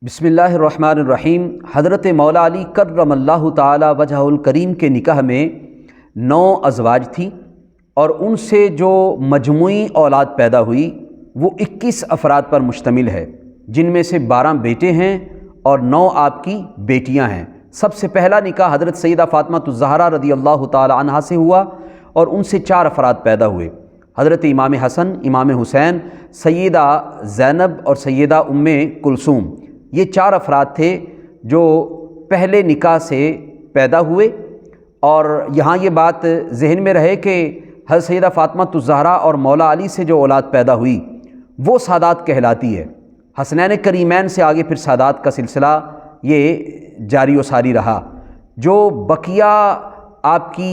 बिस्मिल्लाहिर्रहमानिर्रहीम। हज़रत मौला अली कर्रम अल्लाह ताला वजहुल करीम के निकाह में 9 अज़वाज थी और उनसे जो मजमूई औलाद पैदा हुई वो 21 अफराद पर मुश्तमिल है, जिनमें से 12 बेटे हैं और 9 आपकी बेटियां हैं। सबसे पहला निकाह हज़रत सैयदा फ़ातिमा ज़हरा रदी अल्लाह ताला अन्हा से हुआ और उनसे 4 अफराद पैदा हुए। हज़रत इमाम हसन, इमाम हुसैन, सैयदा ज़ैनब और सैयदा उम्मे कुलसूम, ये 4 अफराद थे जो पहले निकाह से पैदा हुए। और यहाँ ये बात जहन में रहे कि हज़रत सैयदा फ़ातिमा ज़हरा और मौला अली से जो औलाद पैदा हुई वो सादात कहलाती है। हसनैन करीमैन से आगे फिर सादात का सिलसिला ये जारी व सारी रहा। जो बकिया आपकी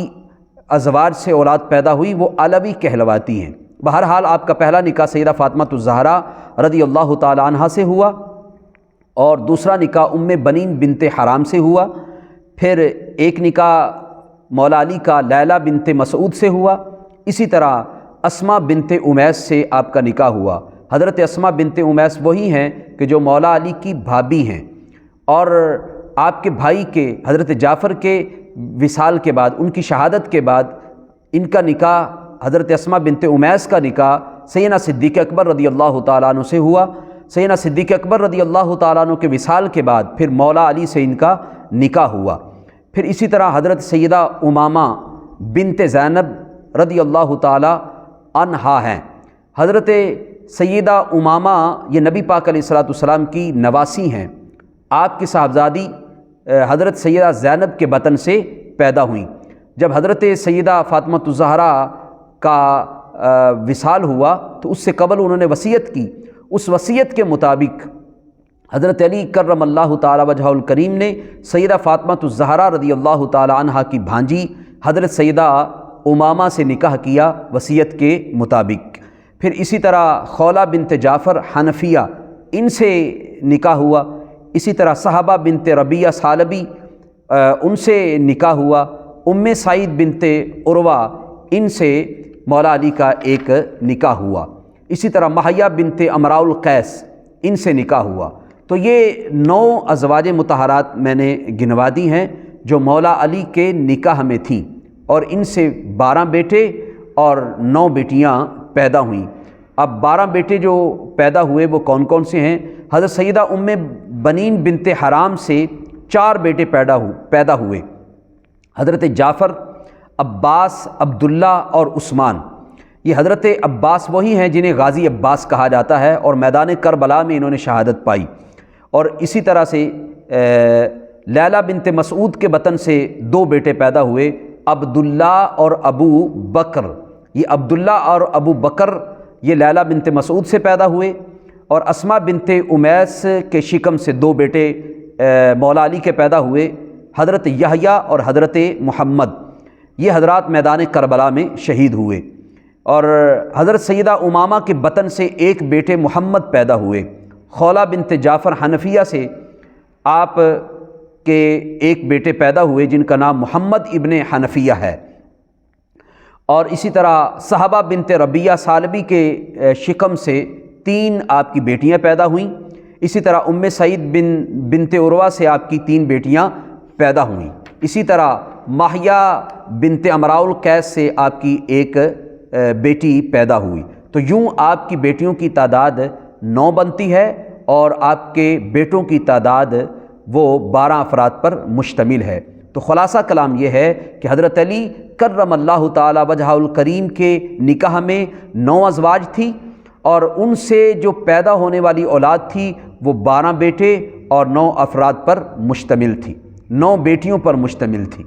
अज़वाज से औलाद पैदा हुई वो अलवी कहलवाती हैं। बहरहाल आपका पहला निकाह सैयदा फ़ातिमा ज़हरा रदी अल्लाह ताला अन्हा से हुआ और दूसरा निकाह उम्मे बनीन बिनते हराम से हुआ। फिर एक निकाह मौला अली का लैला बिनते मसऊद से हुआ। इसी तरह अस्मा बिनते उमैस से आपका निकाह हुआ। हज़रत अस्मा बिनते उमैस वही हैं कि जो मौला अली की भाभी हैं और आपके भाई के हज़रत जाफ़र के विसाल के बाद, उनकी शहादत के बाद इनका निकाह हज़रत अस्मा बिनते उमैस का निकाह सैयदना सिद्दीक़ अकबर रदी अल्लाह ताला अन्हु से हुआ। सैयदना सिद्दीक़ अकबर रदी अल्लाह ताला अन्हु के विसाल के बाद फिर मौला अली से इनका निकाह हुआ। फिर इसी तरह हज़रत सैयदा उमामा बिनते ज़ैनब रदी अल्लाह ताला अन्हा हैं। हज़रत सैयदा उमामा ये नबी पाक अलैहिस्सलातु वस्सलाम की नवासी हैं। आपकी साहबजादी हज़रत सैयदा ज़ैनब के बतन से पैदा हुई। जब हज़रत सैयदा फ़ातिमा ज़हरा का विसाल हुआ तो उससे कबल उन्होंने वसीयत की। उस वसीयत के मुताबिक हज़रत अली कर्रम अल्लाह ताला वजहुल करीम ने सैयदा फ़ातिमा ज़हरा रदी अल्लाह ताला अन्हा की भांजी हज़रत सैयदा उमामा से निकाह किया वसीयत के मुताबिक। फिर इसी तरह खौला बिनते जाफ़र हनफिया, इनसे निकाह हुआ। इसी तरह सहाबा बिनते रबिया सालबी, उनसे निकाह हुआ। उम्मे सईद बिनते उरवा, इनसे मौला अली का एक निकाह हुआ। इसी तरह महया बिनते अमराउल कैस, इनसे निकाह हुआ। तो ये 9 अज़वाज मुतहरात मैंने गिनवा दी हैं जो मौला अली के निकाह में थीं और इनसे 12 बेटे और 9 बेटियां पैदा हुईं। अब 12 बेटे जो पैदा हुए वो कौन कौन से हैं? हज़रत सैयदा उम्मे बनीन बिनते हराम से 4 बेटे पैदा हुए। हज़रत जाफ़र, अब्बास, अब्दुल्ला और उस्मान। ये हज़रत अब्बास वही हैं जिन्हें गाज़ी अब्बास कहा जाता है और मैदान करबला में इन्होंने शहादत पाई। और इसी तरह से लैला बिनते मसऊद के बतन से 2 बेटे पैदा हुए, अब्दुल्ला और अबू बकर। ये अब्दुल्ला और अबू बकर ये लैला बिनते मसऊद से पैदा हुए। और अस्मा बिनते उमैस के शिकम से 2 बेटे मौला अली के पैदा हुए, हज़रत यहया और हज़रत मुहम्मद। ये हज़रात मैदान करबला में शहीद हुए। और हज़रत सैयदा उमामा के बतन से 1 बेटे मुहम्मद पैदा हुए। खौला बिनते जाफ़र हनफिया से आप के 1 बेटे पैदा हुए जिनका नाम मुहम्मद इब्ने हनफिया है। और इसी तरह सहाबा बिनते रबिया सालबी के शिकम से 3 आपकी बेटियां पैदा हुईं। इसी तरह उम्मे सईद बिनते उरवा से आपकी 3 बेटियां पैदा हुईं। इसी तरह महया बिनते अमराउल कैस से आपकी 1 बेटी पैदा हुई। तो यूँ आपकी बेटियों की तादाद 9 बनती है और आपके बेटों की तादाद वो 12 अफराद पर मुश्तमिल है। तो ख़ुलासा कलाम ये है कि हज़रत अली कर्रम अल्लाह ताला वजहुल करीम के निकाह में 9 अज़वाज थी और उनसे जो पैदा होने वाली औलाद थी वो 12 बेटे और 9 अफराद पर मुश्तमिल थी, 9 बेटियों पर मुश्तमिल थी।